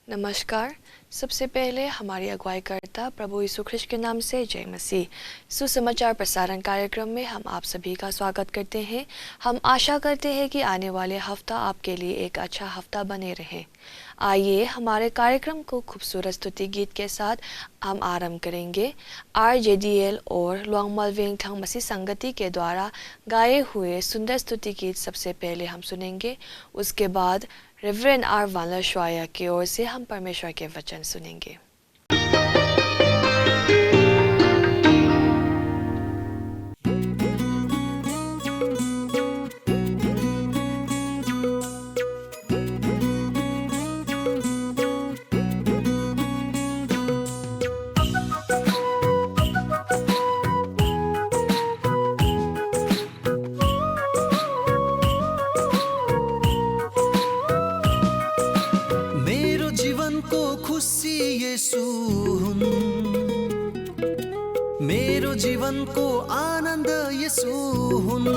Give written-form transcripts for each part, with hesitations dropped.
नमस्कार। सबसे पहले हमारी अगुवाई करता प्रभु यीशु ख्रिस्ट के नाम से जय मसीह। सुसमाचार प्रसारण कार्यक्रम में हम आप सभी का स्वागत करते हैं। हम आशा करते हैं कि आने वाले हफ्ता आपके लिए एक अच्छा हफ्ता बने रहे। आइए हमारे कार्यक्रम को खूबसूरत स्तुति गीत के साथ हम आरंभ करेंगे। RJDL और लुआंगमल वेंगथंग मसीह संगति के द्वारा गाए हुए सुंदर स्तुति गीत सबसे पहले हम सुनेंगे। उसके बाद रेवरेंड आर वालशवाया की ओर से हम परमेश्वर के वचन सुनेंगे। मेरो जीवनको आनन्द यसो हुन्,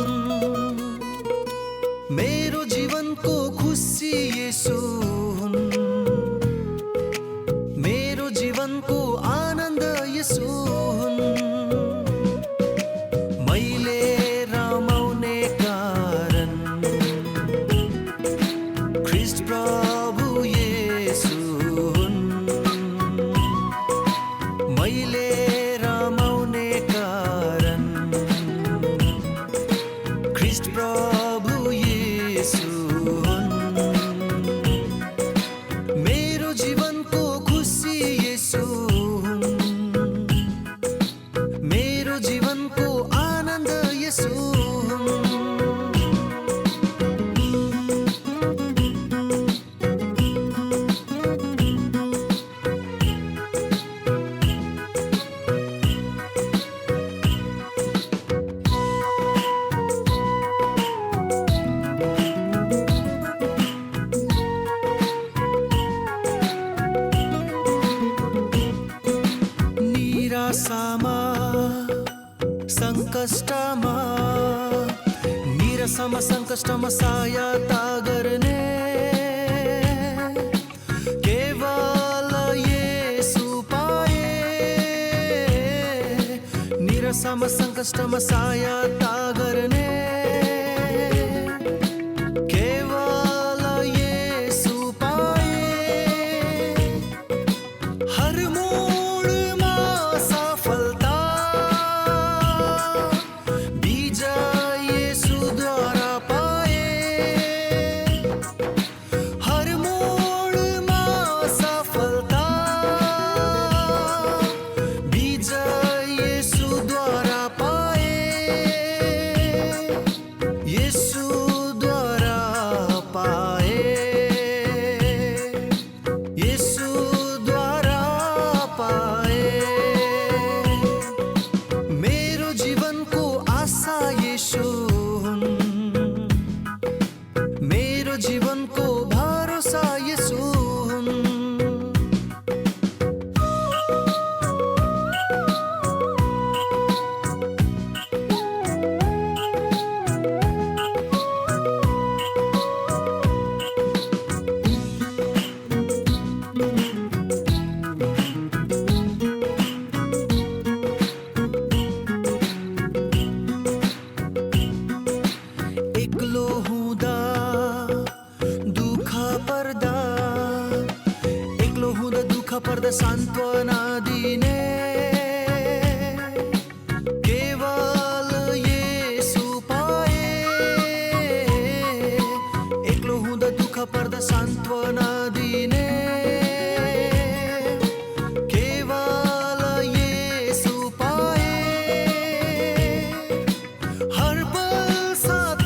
मेरो जीवनको खुसी यसो हुन्, मेरो जीवनको आनन्द यसो हुन्। मैले रमाउने कारण ख्रीष्ट प्रभु येशू हुन्। मैले प्रभु येशू हुन्। मेरो जीवनको खुसी येशू हुन्, मेरो जीवनको आनन्द येशू हुन्। निराशामा सङ्कष्टमा सहायता गर्ने केवल येशू पाए। निराशामा सङ्कष्टमा सहायता गर्ने केवल येशू पाए। हर मोडमा सफलता जीवनको भरोसा येशू हुन्। एक्लो हुँदा पर्दा सान्त्वना दिने केवल येशू पाए। एक्लो हुँदा दुःख पर्दा सान्त्वना दिने केवल येशू पाए। हर पल साथ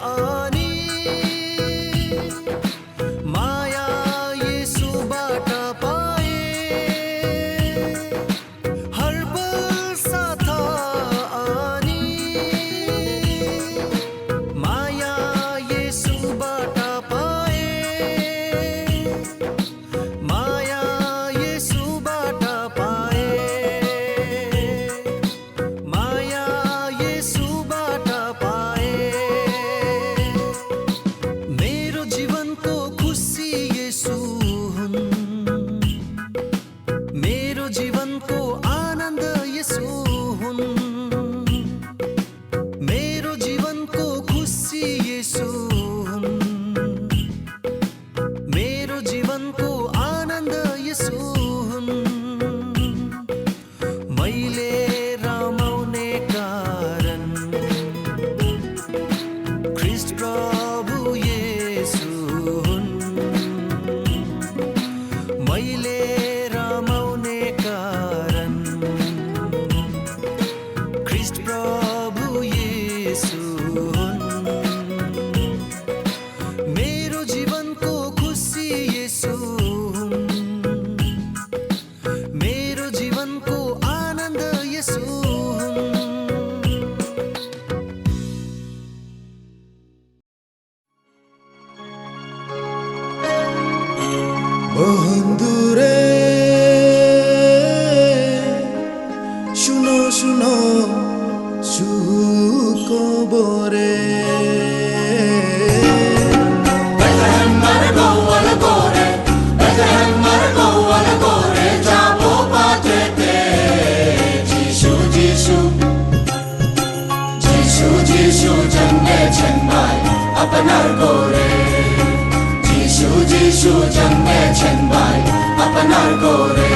अनि माया येशूबाट पाए। यसु हुन् मेरो जीवनको खुसी यसु हुन् मेरो जीवनको आनन्द यसु हुन् বন্ধুরে শুনো শুনো সুখবরে যিশু জন্মেছেন আপনার ঘরে যিশু জন্মেছেন ভাই আপনার ঘরে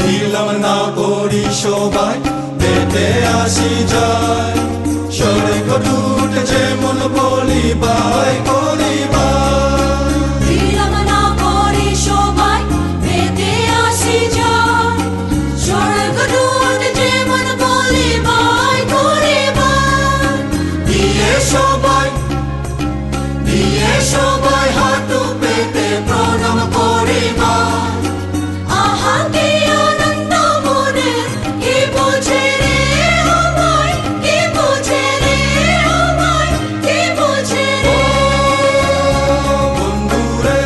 দিলাম না করি সবাই পেতে আসি যায় স্বর্গ দূত যেমন বলিবাই করিবাই দিলাম না করি সবাই পেতে আসি যায় স্বর্গদূত যেমন বলিবাই করিবাই দিয়ে সবাই হাঁটু পেতে প্রণাম করিবাই আহা কি আনন্দ মনে কি বোঝে রে আমায় কি বোঝে রে আমায় কি বোঝে রে বন্ধুরে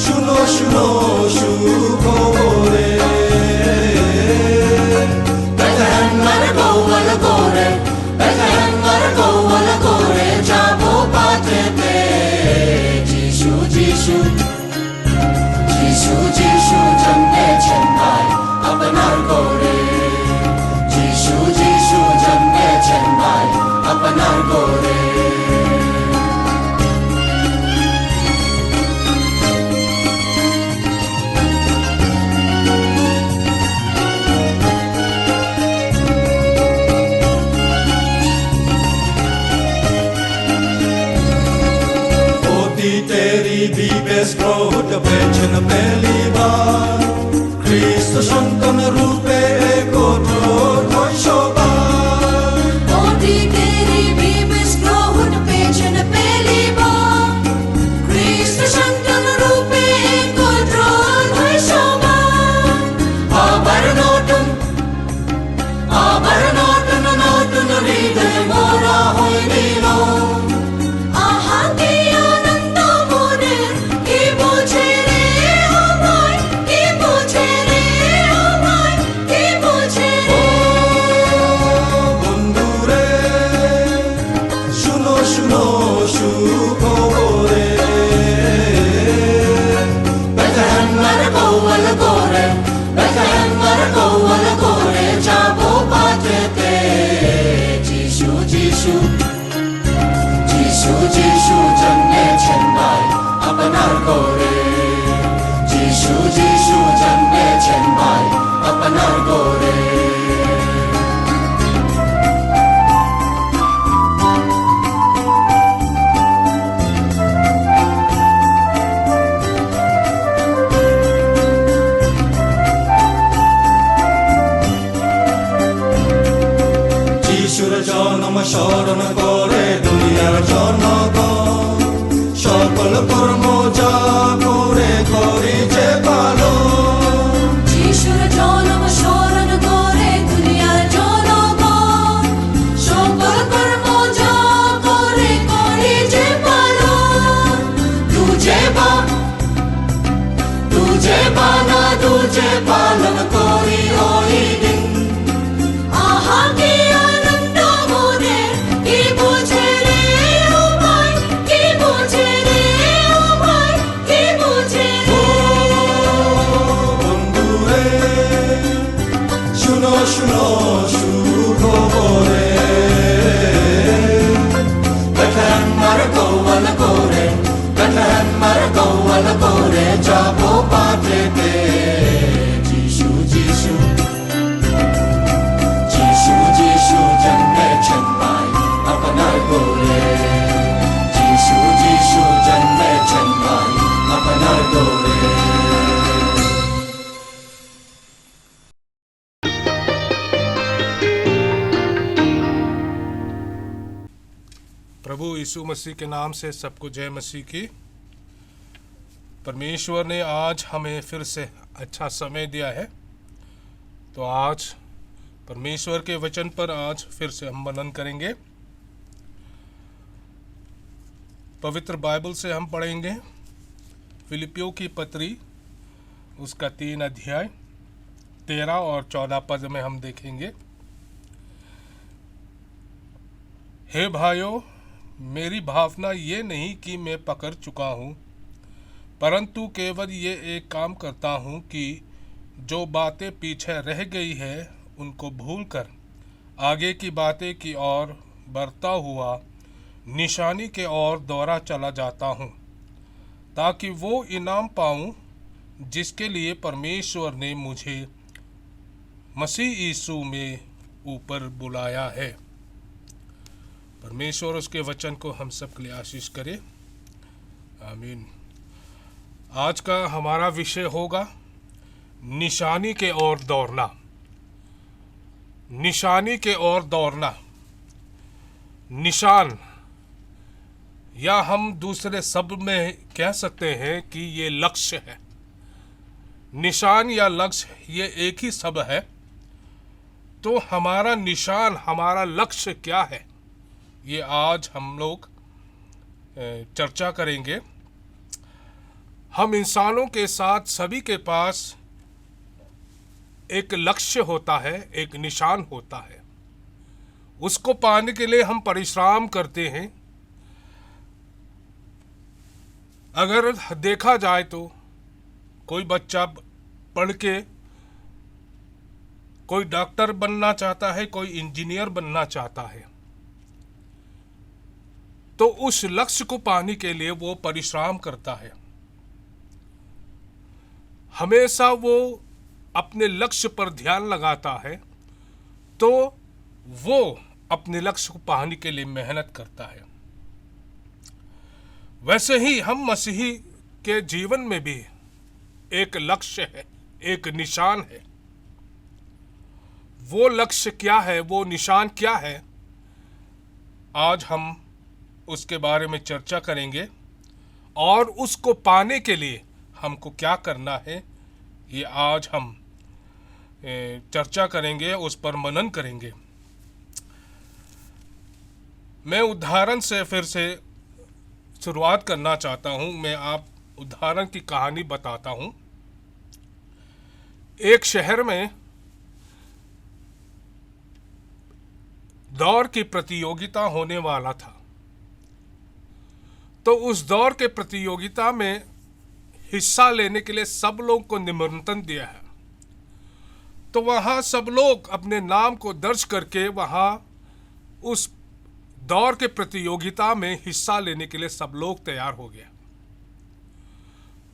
শুনো শুনো সুখবরে বেথলেহেমের গোয়াল ঘরে বেথলেহেমের গোয়াল ঘরে যাব পাঠেতে যিশু জন্মেছেন ভাই আপনার ঘরে যিশু জন্মেছেন ভাই আপনার ঘরে তেরি বিবেশ গ্রহণ পেয়েছেন পেলিবার খ্রিস্ট সন্তান রূপে একত্র হয় সবাই অতীতেরই বিবেশ গ্রহণ পেয়েছেন পেলিবার খ্রিস্ট সন্তান রূপে একত্র হয় সবাই আবার নতুন হৃদয় মোরা হয়ে নিল আহা কি আনন্দ মনে কি বোঝে রে আমায় কি বোঝে রে আমায় কি বোঝে রে বন্ধুরে শুনো শুনো সুখবরে বেথলেহেমের গোয়াল ঘরে যাব পাঠেতে যিশু জন্মেছেন ভাই আপনার ঘরে যিশু জন্মেছেন ভাই আপনার ঘরে যিশুর জন্ম স্মরণ করে দুনিয়ার জনগণ সকল কর্ম যা করে করি যে ভালো যিশুর জন্ম স্মরণ করে দুনিয়ার জনগণ সকল কর্ম যা করে করি যে পালন তুঝে পালন করি ওই দিন আহা কি আনন্দ মনে কি বোঝে রে আমায় কি বোঝে রে আমায় কি বোঝে রে বন্ধুরে শুনো শুনো সুখবরে বেথলেহেমের গোয়াল ঘরে যাব পাঠেতে যিশু प्रभु यीशु मसीह के नाम से सबको जय मसीह की। परमेश्वर ने आज हमें फिर से अच्छा समय दिया है, तो आज परमेश्वर के वचन पर आज फिर से हम मनन करेंगे। पवित्र बाइबल से हम पढ़ेंगे फिलिपियों की पत्री, उसका 3 अध्याय 13 और 14 पद में हम देखेंगे। हे भाइयों, मेरी भावना ये नहीं कि मैं पकड़ चुका हूँ, परंतु केवल ये एक काम करता हूँ कि जो बातें पीछे रह गई है उनको भूलकर आगे की बातें की ओर बढ़ता हुआ निशानी के ओर दौड़ा चला जाता हूँ, ताकि वो इनाम पाऊँ जिसके लिए परमेश्वर ने मुझे मसीह यीशु में ऊपर बुलाया है। परमेश्वर उसके वचन को हम सब के लिए आशीष करे, आमीन। आज का हमारा विषय होगा निशानी के ओर दौड़ना। निशानी के ओर दौड़ना, निशान, या हम दूसरे शब्द में कह सकते हैं कि ये लक्ष्य है। निशान या लक्ष्य ये एक ही शब्द है। तो हमारा निशान, हमारा लक्ष्य क्या है, ये आज हम लोग चर्चा करेंगे। हम इंसानों के साथ सभी के पास एक लक्ष्य होता है, एक निशान होता है। उसको पाने के लिए हम परिश्रम करते हैं। अगर देखा जाए तो कोई बच्चा पढ़ के कोई डॉक्टर बनना चाहता है, कोई इंजीनियर बनना चाहता है, तो उस लक्ष्य को पाने के लिए वो परिश्रम करता है। हमेशा वो अपने लक्ष्य पर ध्यान लगाता है, तो वो अपने लक्ष्य को पाने के लिए मेहनत करता है। वैसे ही हम मसीही के जीवन में भी एक लक्ष्य है, एक निशान है। वो लक्ष्य क्या है, वो निशान क्या है, आज हम उसके बारे में चर्चा करेंगे। और उसको पाने के लिए हमको क्या करना है, ये आज हम चर्चा करेंगे, उस पर मनन करेंगे। मैं उदाहरण से फिर से शुरुआत करना चाहता हूँ। मैं आप उदाहरण की कहानी बताता हूँ। एक शहर में दौड़ की प्रतियोगिता होने वाला था। तो उस दौड़ के प्रतियोगिता में हिस्सा लेने के लिए सब लोग को निमंत्रण दिया है। तो वहाँ सब लोग अपने नाम को दर्ज करके वहाँ उस दौड़ के प्रतियोगिता में हिस्सा लेने के लिए सब लोग तैयार हो गए।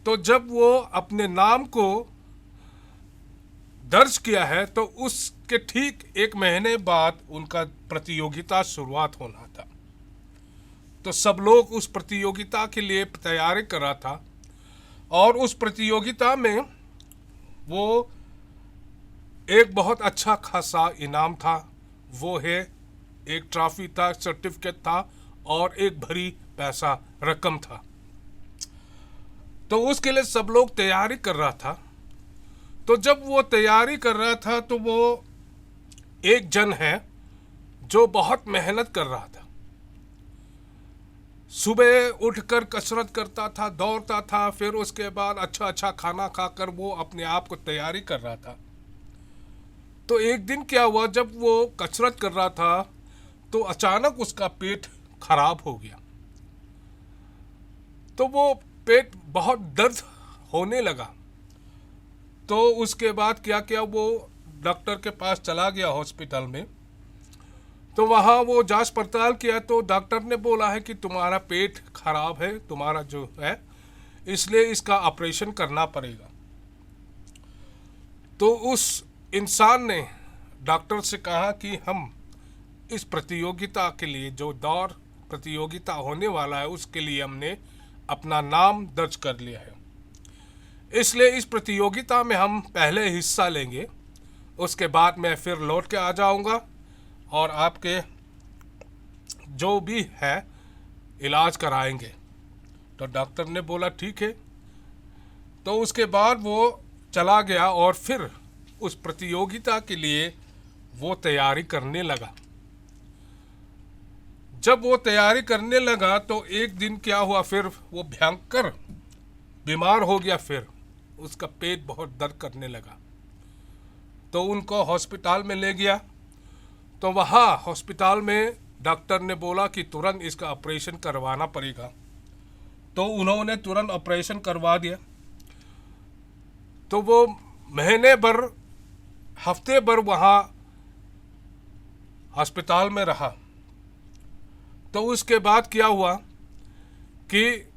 तो जब वो अपने नाम को दर्ज किया है, तो उसके ठीक 1 महीने बाद उनका प्रतियोगिता शुरुआत होना था। तो सब लोग उस प्रतियोगिता के लिए तैयारी कर रहा था। और उस प्रतियोगिता में वो एक बहुत अच्छा खासा इनाम था। वो है एक ट्रॉफी था, सर्टिफिकेट था और एक भरी पैसा रकम था। तो उसके लिए सब लोग तैयारी कर रहा था। तो जब वो तैयारी कर रहा था, तो वो एक जन है जो बहुत मेहनत कर रहा था। सुबह उठकर कसरत करता था, दौड़ता था, फिर उसके बाद अच्छा खाना खाकर वो अपने आप को तैयारी कर रहा था। तो एक दिन क्या हुआ, जब वो कसरत कर रहा था तो अचानक उसका पेट खराब हो गया। तो वो पेट बहुत दर्द होने लगा। तो उसके बाद क्या किया, वो डॉक्टर के पास चला गया हॉस्पिटल में। तो वहाँ वो जांच पड़ताल किया, तो डॉक्टर ने बोला है कि तुम्हारा पेट खराब है, तुम्हारा जो है, इसलिए इसका ऑपरेशन करना पड़ेगा। तो उस इंसान ने डॉक्टर से कहा कि हम इस प्रतियोगिता के लिए, जो दौड़ प्रतियोगिता होने वाला है, उसके लिए हमने अपना नाम दर्ज कर लिया है, इसलिए इस प्रतियोगिता में हम पहले हिस्सा लेंगे। उसके बाद मैं फिर लौट के आ जाऊंगा और आपके जो भी है इलाज कराएंगे। तो डॉक्टर ने बोला ठीक है। तो उसके बाद वो चला गया और फिर उस प्रतियोगिता के लिए वो तैयारी करने लगा। जब वो तैयारी करने लगा तो एक दिन क्या हुआ, फिर वो भयंकर बीमार हो गया। फिर उसका पेट बहुत दर्द करने लगा। तो उनको हॉस्पिटल में ले गया। तो वहाँ हॉस्पिटल में डॉक्टर ने बोला कि तुरंत इसका ऑपरेशन करवाना पड़ेगा। तो उन्होंने तुरंत ऑपरेशन करवा दिया। तो वो महीने भर, हफ्ते भर वहाँ अस्पताल में रहा। तो उसके बाद क्या हुआ कि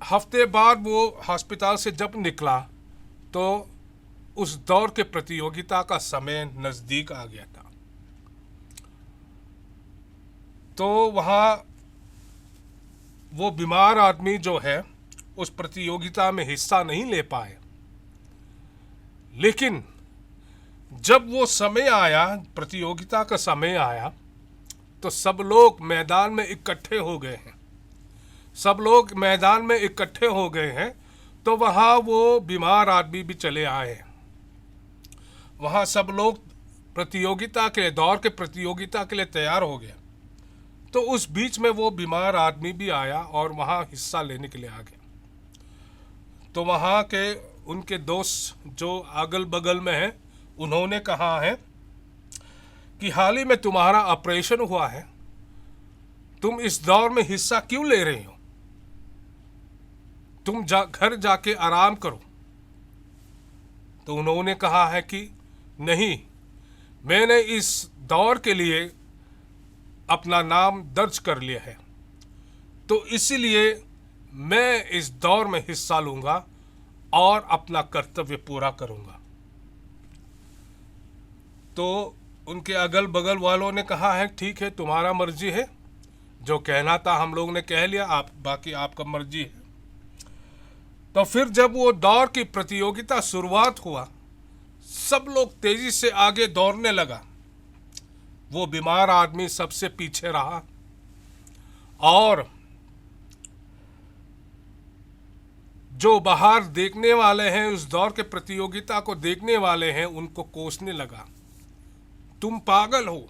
हफ्ते बाद वो अस्पताल से जब निकला तो उस दौर के प्रतियोगिता का समय नज़दीक आ गया था। तो वहाँ वो बीमार आदमी जो है उस प्रतियोगिता में हिस्सा नहीं ले पाए। लेकिन जब वो समय आया, प्रतियोगिता का समय आया, तो सब लोग मैदान में इकट्ठे हो गए हैं। सब लोग मैदान में इकट्ठे हो गए हैं। तो वहाँ वो बीमार आदमी भी चले आए। वहाँ सब लोग प्रतियोगिता के लिए, दौड़ के प्रतियोगिता के लिए तैयार हो गए। तो उस बीच में वो बीमार आदमी भी आया और वहाँ हिस्सा लेने के लिए आ गया। तो वहाँ के उनके दोस्त जो अगल बगल में हैं, उन्होंने कहा है कि हाल ही में तुम्हारा ऑपरेशन हुआ है, तुम इस दौर में हिस्सा क्यों ले रहे हो? तुम घर जाके आराम करो। तो उन्होंने कहा है कि नहीं, मैंने इस दौर के लिए अपना नाम दर्ज कर लिया है, तो इसीलिए मैं इस दौर में हिस्सा लूंगा और अपना कर्तव्य पूरा करूंगा। तो उनके अगल बगल वालों ने कहा है ठीक है, तुम्हारा मर्जी है, जो कहना था हम लोग ने कह लिया, आप बाकी आपका मर्जी है। तो फिर जब वो दौड़ की प्रतियोगिता शुरुआत हुआ, सब लोग तेजी से आगे दौड़ने लगा। वो बीमार आदमी सबसे पीछे रहा और जो बाहर देखने वाले हैं, उस दौड़ के प्रतियोगिता को देखने वाले हैं, उनको कोसने लगा, तुम पागल हो,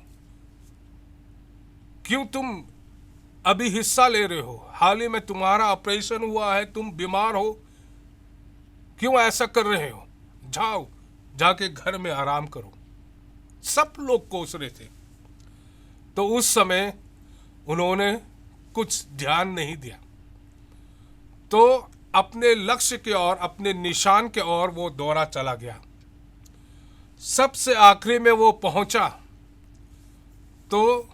क्यों तुम अभी हिस्सा ले रहे हो? हाल ही में तुम्हारा ऑपरेशन हुआ है, तुम बीमार हो, क्यों ऐसा कर रहे हो? जाओ, जाके घर में आराम करो। सब लोग कोस रहे थे। तो उस समय उन्होंने कुछ ध्यान नहीं दिया। तो अपने लक्ष्य के ओर, अपने निशान के ओर वो दौड़ा चला गया। सबसे आखिरी में वो पहुंचा तो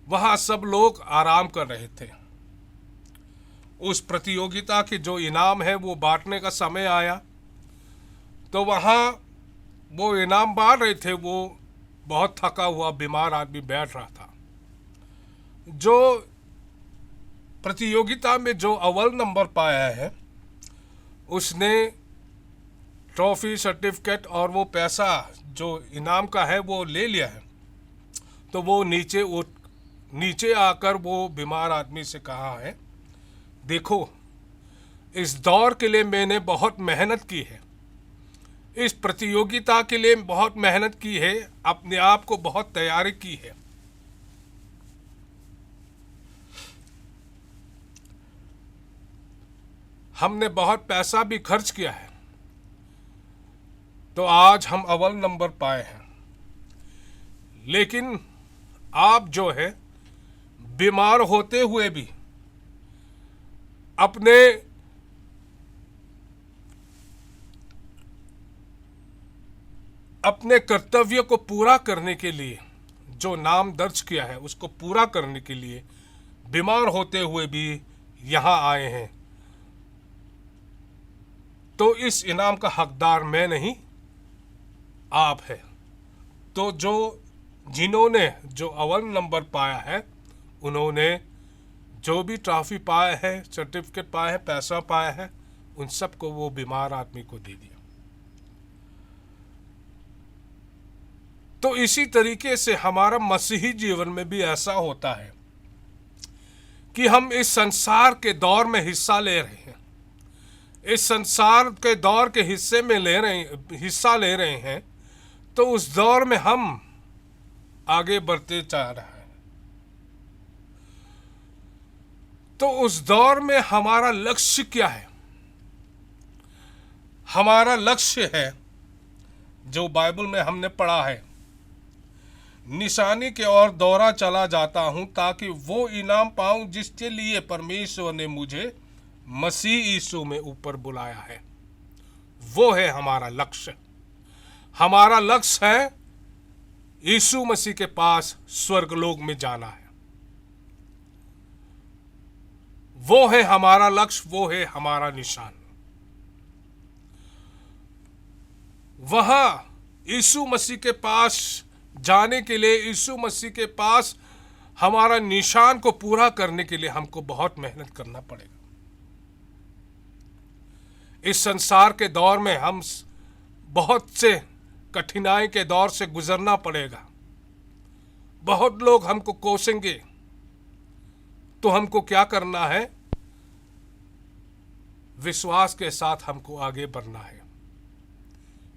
वहां सब लोग आराम कर रहे थे। उस प्रतियोगिता के जो इनाम है वो बांटने का समय आया। तो वहां वो इनाम बांट रहे थे, वो बहुत थका हुआ बीमार आदमी बैठ रहा था। जो प्रतियोगिता में जो अव्वल नंबर पाया है, उसने ट्रॉफी, सर्टिफिकेट और वो पैसा जो इनाम का है वो ले लिया है। तो वो नीचे आकर वो बीमार आदमी से कहा है, देखो, इस दौर के लिए मैंने बहुत मेहनत की है, इस प्रतियोगिता के लिए बहुत मेहनत की है, अपने आप को बहुत तैयारी की है। हमने बहुत पैसा भी खर्च किया है, तो आज हम अव्वल नंबर पाए हैं। लेकिन आप जो है बीमार होते हुए भी अपने कर्तव्य को पूरा करने के लिए, जो नाम दर्ज किया है उसको पूरा करने के लिए बीमार होते हुए भी यहाँ आए हैं। तो इस इनाम का हकदार मैं नहीं, आप है। तो जिन्होंने जो अव्वल नंबर पाया है, उन्होंने जो भी ट्रॉफी पाया है, सर्टिफिकेट पाया है, पैसा पाया है, उन सबको वो बीमार आदमी को दे दिया। तो इसी तरीके से हमारा मसीही जीवन में भी ऐसा होता है कि हम इस संसार के दौर में हिस्सा ले रहे हैं, इस संसार के दौर के हिस्सा ले रहे हैं, तो उस दौर में हम आगे बढ़ते जा रहे हैं। तो उस दौर में हमारा लक्ष्य क्या है? हमारा लक्ष्य है, जो बाइबल में हमने पढ़ा है, निशानी के ओर दौड़ा चला जाता हूं ताकि वो इनाम पाऊं जिसके लिए परमेश्वर ने मुझे मसीह यीशु में ऊपर बुलाया है। वो है हमारा लक्ष्य। हमारा लक्ष्य है यीशु मसीह के पास स्वर्गलोक में जाना है। वो है हमारा लक्ष्य, वो है हमारा निशान। वहां यीशु मसीह के पास जाने के लिए, यीशु मसीह के पास हमारा निशान को पूरा करने के लिए हमको बहुत मेहनत करना पड़ेगा। इस संसार के दौर में हम बहुत से कठिनाई के दौर से गुजरना पड़ेगा। बहुत लोग हमको कोसेंगे, तो हमको क्या करना है? विश्वास के साथ हमको आगे बढ़ना है,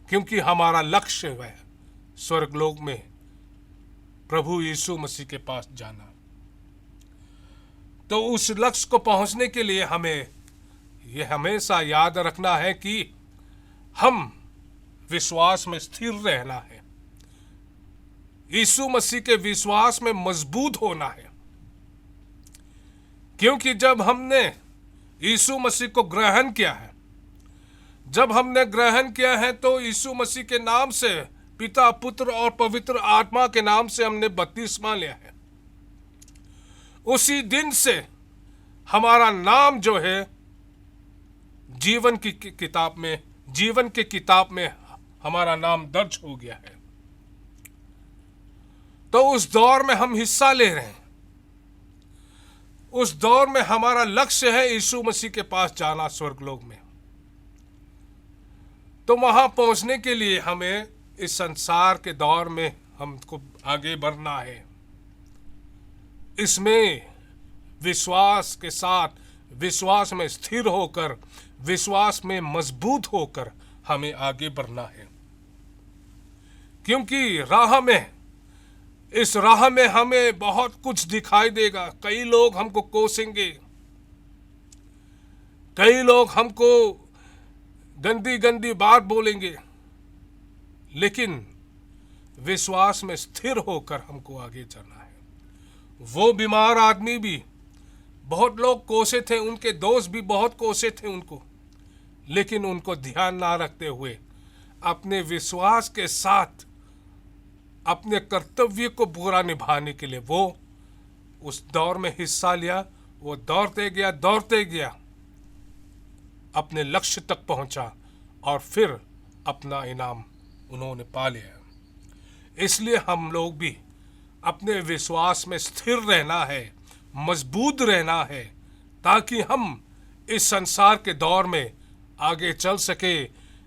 क्योंकि हमारा लक्ष्य है स्वर्गलोक में प्रभु यीशु मसीह के पास जाना। तो उस लक्ष्य को पहुंचने के लिए हमें यह हमेशा याद रखना है कि हम विश्वास में स्थिर रहना है, यीशु मसीह के विश्वास में मजबूत होना है। क्योंकि जब हमने यीशु मसीह को ग्रहण किया है, जब हमने ग्रहण किया है, तो यीशु मसीह के नाम से, पिता, पुत्र और पवित्र आत्मा के नाम से हमने बपतिस्मा लिया है। उसी दिन से हमारा नाम जो है जीवन की किताब में हमारा नाम दर्ज हो गया है। तो उस दौर में हम हिस्सा ले रहे हैं। उस दौर में हमारा लक्ष्य है यीशु मसीह के पास जाना स्वर्गलोक में। तो वहां पहुंचने के लिए हमें इस संसार के दौर में हमको आगे बढ़ना है। इसमें विश्वास के साथ, विश्वास में स्थिर होकर, विश्वास में मजबूत होकर हमें आगे बढ़ना है। क्योंकि इस राह में हमें बहुत कुछ दिखाई देगा। कई लोग हमको कोसेंगे, कई लोग हमको गंदी गंदी बात बोलेंगे, लेकिन विश्वास में स्थिर होकर हमको आगे चलना है। वो बीमार आदमी भी, बहुत लोग कोसे थे, उनके दोस्त भी बहुत कोसे थे उनको, लेकिन उनको ध्यान ना रखते हुए अपने विश्वास के साथ अपने कर्तव्य को पूरा निभाने के लिए वो उस दौर में हिस्सा लिया। वो दौड़ते गया, अपने लक्ष्य तक पहुंचा और फिर अपना इनाम उन्होंने पा लिया। इसलिए हम लोग भी अपने विश्वास में स्थिर रहना है, मजबूत रहना है, ताकि हम इस संसार के दौर में आगे चल सके,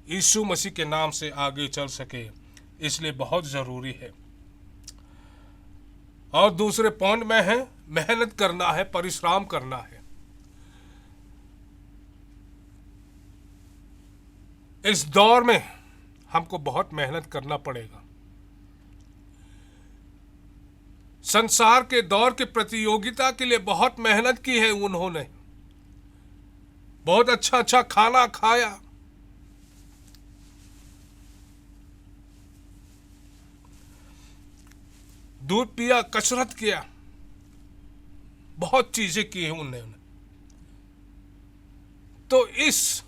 यीशु मसीह के नाम से आगे चल सके। इसलिए बहुत ज़रूरी है। और दूसरे पॉइंट में है मेहनत करना है, परिश्रम करना है। इस दौर में हमको बहुत मेहनत करना पड़ेगा। संसार के दौर की प्रतियोगिता के लिए बहुत मेहनत की है उन्होंने, बहुत अच्छा अच्छा खाना खाया, दूध पिया, कसरत किया, बहुत चीजें की हैं उन्होंने। तो इस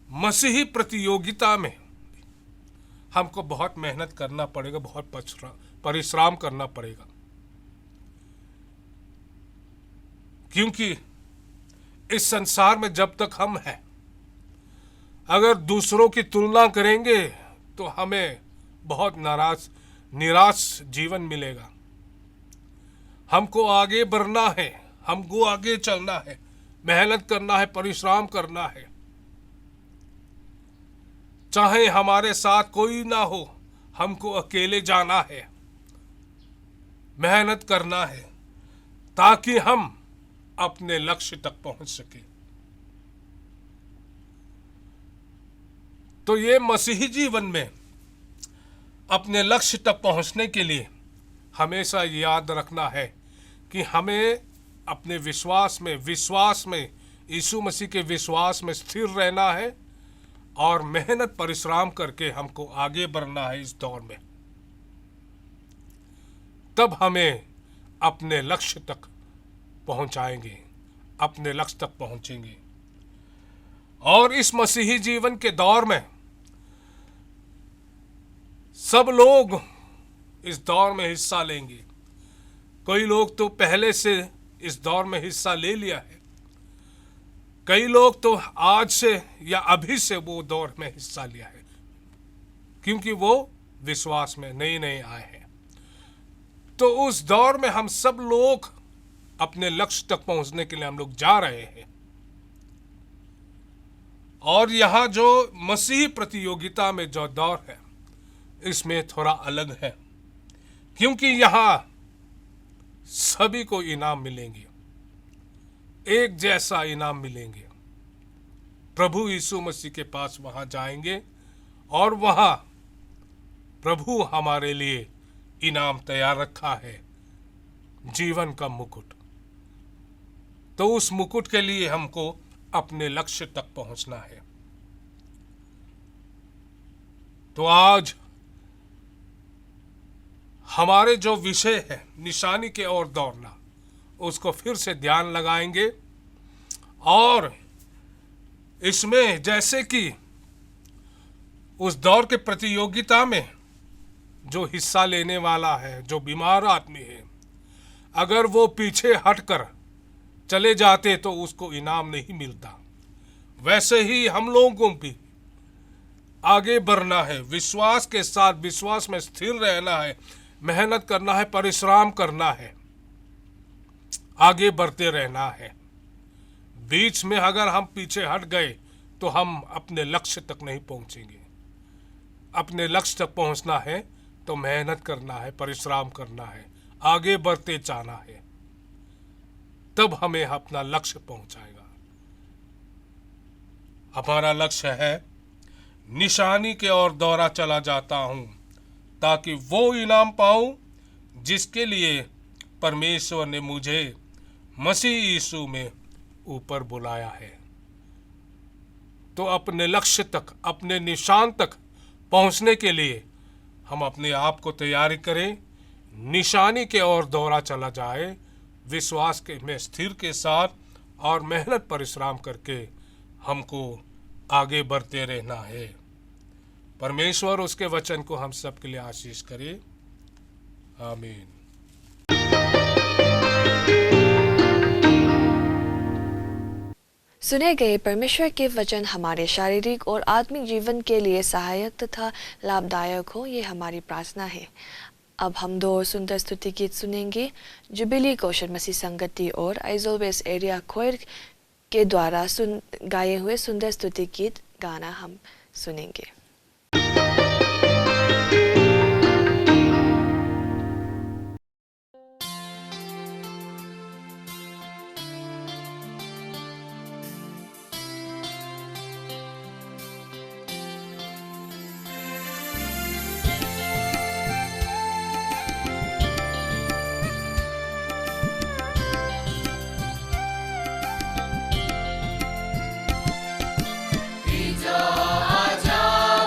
मसीही प्रतियोगिता में हमको बहुत मेहनत करना पड़ेगा, बहुत परिश्रम करना पड़ेगा। क्योंकि इस संसार में जब तक हम हैं, अगर दूसरों की तुलना करेंगे तो हमें बहुत निराश जीवन मिलेगा। हमको आगे बढ़ना है, हमको आगे चलना है, मेहनत करना है, परिश्रम करना है। चाहे हमारे साथ कोई ना हो, हमको अकेले जाना है, मेहनत करना है, ताकि हम अपने लक्ष्य तक पहुंच सके। तो ये मसीही जीवन में अपने लक्ष्य तक पहुंचने के लिए हमेशा याद रखना है कि हमें अपने विश्वास में यीशु मसीह के विश्वास में स्थिर रहना है और मेहनत परिश्रम करके हमको आगे बढ़ना है इस दौर में। तब हमें अपने लक्ष्य तक पहुंचाएंगे, अपने लक्ष्य तक पहुंचेंगे। और इस मसीही जीवन के दौर में सब लोग इस दौर में हिस्सा लेंगे। कई लोग तो पहले से इस दौर में हिस्सा ले लिया है, कई लोग तो आज से या अभी से वो दौर में हिस्सा लिया है, क्योंकि वो विश्वास में नए आए हैं। तो उस दौर में हम सब लोग अपने लक्ष्य तक पहुंचने के लिए हम लोग जा रहे हैं। और यहाँ जो मसीही प्रतियोगिता में जो दौर है, इसमें थोड़ा अलग है, क्योंकि यहाँ सभी को इनाम मिलेंगे, एक जैसा इनाम मिलेंगे। प्रभु यीशु मसीह के पास वहां जाएंगे और वहां प्रभु हमारे लिए इनाम तैयार रखा है, जीवन का मुकुट। तो उस मुकुट के लिए हमको अपने लक्ष्य तक पहुंचना है। तो आज हमारे जो विषय है निशानी के ओर दौड़ना, उसको फिर से ध्यान लगाएंगे। और इसमें जैसे कि उस दौर के प्रतियोगिता में जो हिस्सा लेने वाला है, जो बीमार आदमी है, अगर वो पीछे हटकर चले जाते तो उसको इनाम नहीं मिलता। वैसे ही हम लोगों को भी आगे बढ़ना है, विश्वास के साथ, विश्वास में स्थिर रहना है, मेहनत करना है, परिश्रम करना है, आगे बढ़ते रहना है। बीच में अगर हम पीछे हट गए तो हम अपने लक्ष्य तक नहीं पहुंचेंगे। अपने लक्ष्य तक पहुंचना है तो मेहनत करना है, परिश्रम करना है, आगे बढ़ते जाना है, तब हमें अपना लक्ष्य पहुंचाएगा। हमारा लक्ष्य है निशानी के ओर दौड़ा चला जाता हूं ताकि वो इनाम पाऊं जिसके लिए परमेश्वर ने मुझे मसीह यीशु में ऊपर बुलाया है। तो अपने लक्ष्य तक, अपने निशान तक पहुंचने के लिए हम अपने आप को तैयारी करें, निशानी के ओर दौड़ा चला जाए, विश्वास के में स्थिर के साथ और मेहनत परिश्रम करके हमको आगे बढ़ते रहना है। परमेश्वर उसके वचन को हम सब के लिए आशीष करे। आमीन। सुने गए परमेश्वर के वचन हमारे शारीरिक और आत्मिक जीवन के लिए सहायक तथा लाभदायक हो, ये हमारी प्रार्थना है। अब हम दो और सुंदर स्तुति गीत सुनेंगे। जुबिली कौशल मसीह संगति और आइजोल बेस एरिया खोयर के द्वारा गाए हुए सुंदर स्तुति गीत गाना हम सुनेंगे। आजा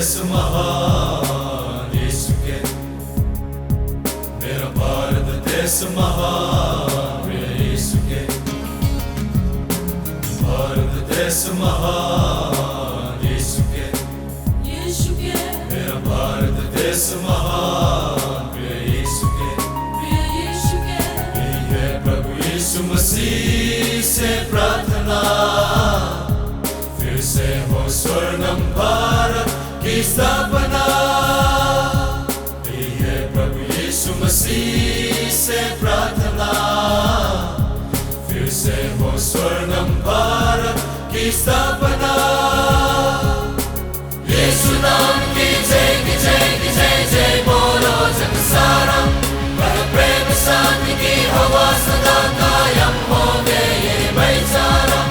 देश महान यीशु के, मेरा भारत देश महान यीशु के, भारत देश महान यीशु के, यीशु के मेरा भारत देश महान यीशु के, प्रिय यीशु के यही है प्रभु यीशु मसीह से प्रार्थना, फिर से हो स्वर्णम भारत की स्थापना। यही है प्रभु यीशु मसीह से प्रार्थना, फिर से हो स्वर्णम भारत की स्थापना। यीशु नाम की जय की जय की जय जय बोलो जग सारा, पर प्रेम शांति की हवा सदा कायम हो गए ये भाईचारा।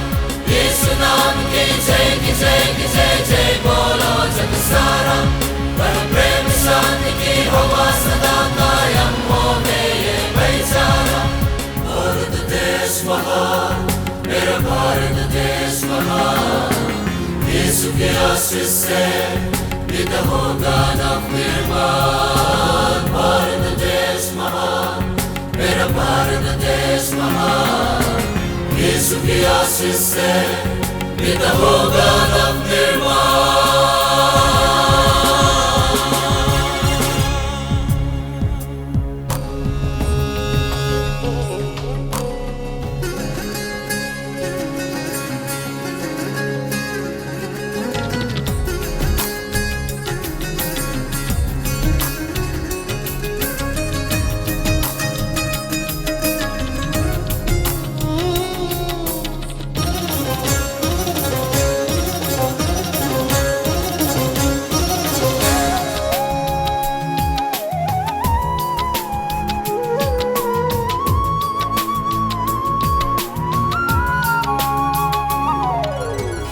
यीशु नाम की जय की जय की जय जय बोलो जग सारा, पर प्रेम शांति की हवा सदा कायम हो गए ये भाईचारा। भारत देश महान, मेरा भारत देश महान, यीशु के आशीष से नित होगा नवनिर्माण। भारत देश महान, मेरा भारत देश महान, यीशु की आशीष से नित होगा नवनिर्माण।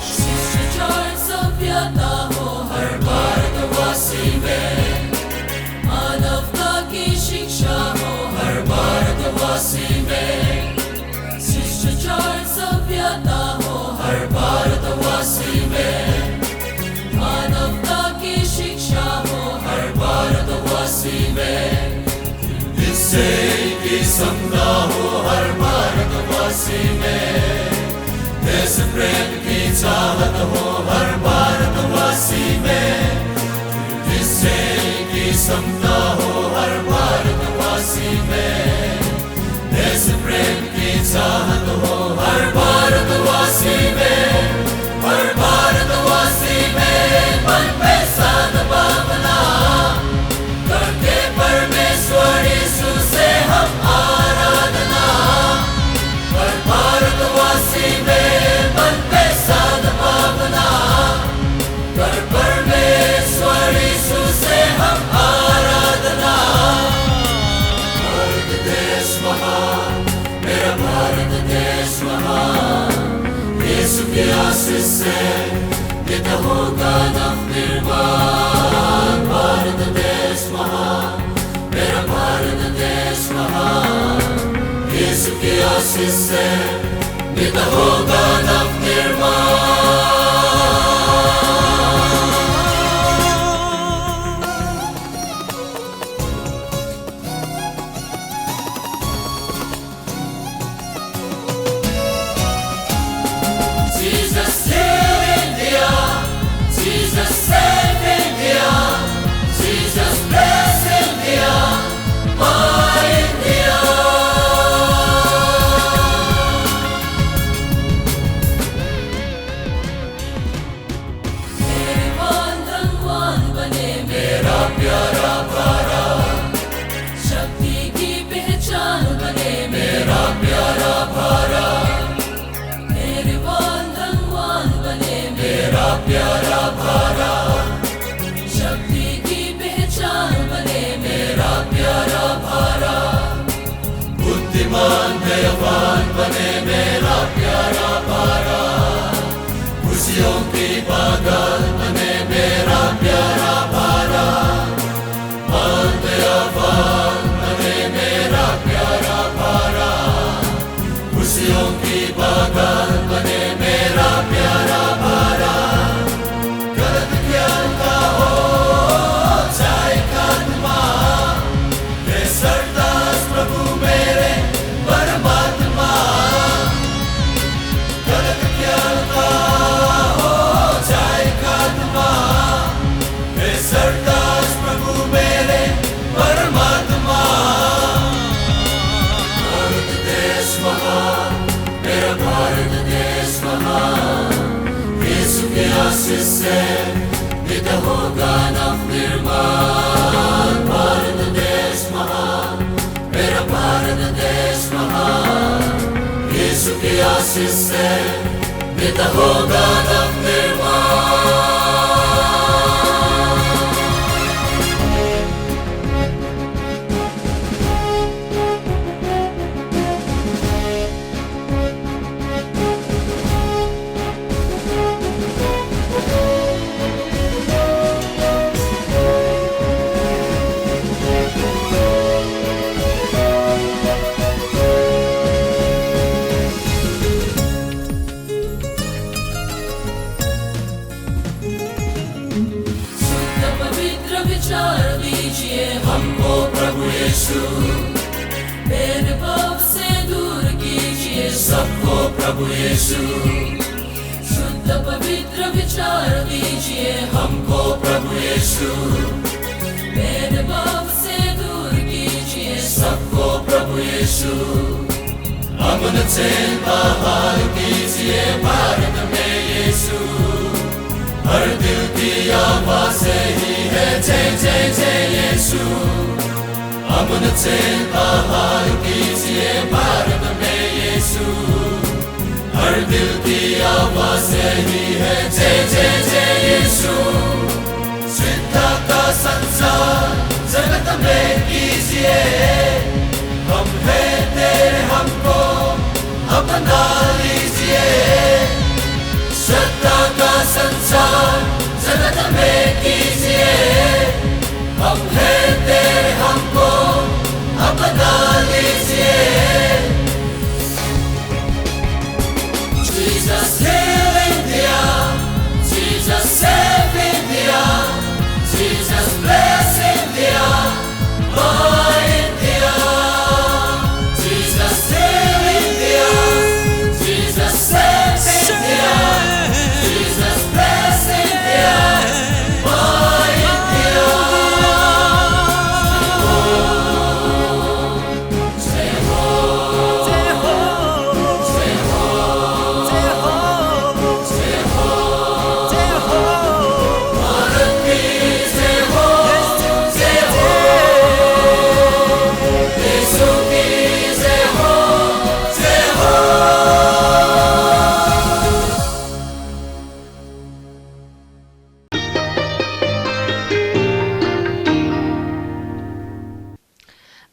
शिष्टाचार सभ्यता हो हर भारतवासी में, मानवता की शिक्षा हो हर भारतवासी में। शिष्टाचार सभ्यता हो हर भारतवासी में, मानवता की शिक्षा हो हर भारतवासी में। इससे की समता हो हर भारतवासी में, देश प्रेम की चाहत हो हर भारतवासी में। इससे की समता हो हर भारतवासी में, देश प्रेम की चाहत हो हर भारतवासी में। हर भारतवासी में मन में सद्भावना करके परमेश्वर यीशु से हम आराधना। हर भारतवासी में मन में सद्भावना कर परमेश्वर यीशु से हम आराधना। भारत देश महान, मेरा भारत देश महान, यीशु की आशीष से नित होगा नवनिर्माण। भारत देश महान, मेरा भारत देश महान, यीशु की आशीष से नित होगा Navnirman. Jesus save India, Jesus save India, Jesus bless India, my India. मेरे धनवान बने मेरा प्यारा भारत, शक्ति की पहचान बने मेरा प्यारा भारत, मेरे धनवान बने मेरा प्यारा भारत, शक्ति की पहचान बने मेरा प्यारा भारत, बुद्धिमान दयावान बने मेरा प्यारा भारत, खुशियों की बागल बने मेरा प्यारा भारत, मान दयावान बने मेरा प्यारा भारत, खुशियों की बागल बने मेरा प्यारा भारत, गलत ज्ञान का हो से नित होगा नवनिर्माण। भारत देश महान, मेरा भारत देश महान, यीशु की आशीष से नित होगा नवनिर्माण। हमको प्रभु यीशु, भेदभाव से दूर कीजिए सबको प्रभु यीशु। शुद्ध पवित्र विचार दीजिए हमको प्रभु यीशु, भेदभाव से दूर कीजिए सबको प्रभु यीशु। अमन चैन बहाल कीजिए भारत में यीशु, हर दिल की आवाज़ से ही है जय जय जय यीशु। अमन चैन बहाल कीजिए भारत में यीशु, हर दिल की आवाज़ से ही है जय जय जय यीशु। श्रद्धा का संसार जगत में कीजिए, हम हैं तेरे हमको अपना लीजिए। श्रद्धा का संसार जगत में कीजिए, हम हैं तेरे हमको अपना लीजिए। Jesus heal India, Jesus save India, Jesus bless India, oh India. Jesus heal India, Jesus save India, Jesus bless India, oh India. Jai Ho, Jai Ho, Jai Ho, Jai Ho, Jai Ho, Jai Ho, Bharat की जय हो, जय हो, यीशु की जय हो, जय हो।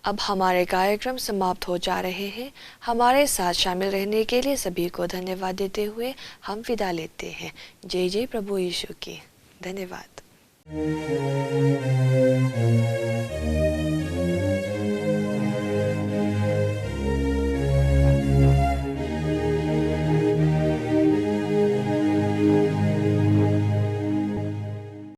अब हमारे कार्यक्रम समाप्त हो जा रहे हैं। हमारे साथ शामिल रहने के लिए सभी को धन्यवाद देते हुए हम विदा लेते हैं। जय जय प्रभु यीशु की। धन्यवाद।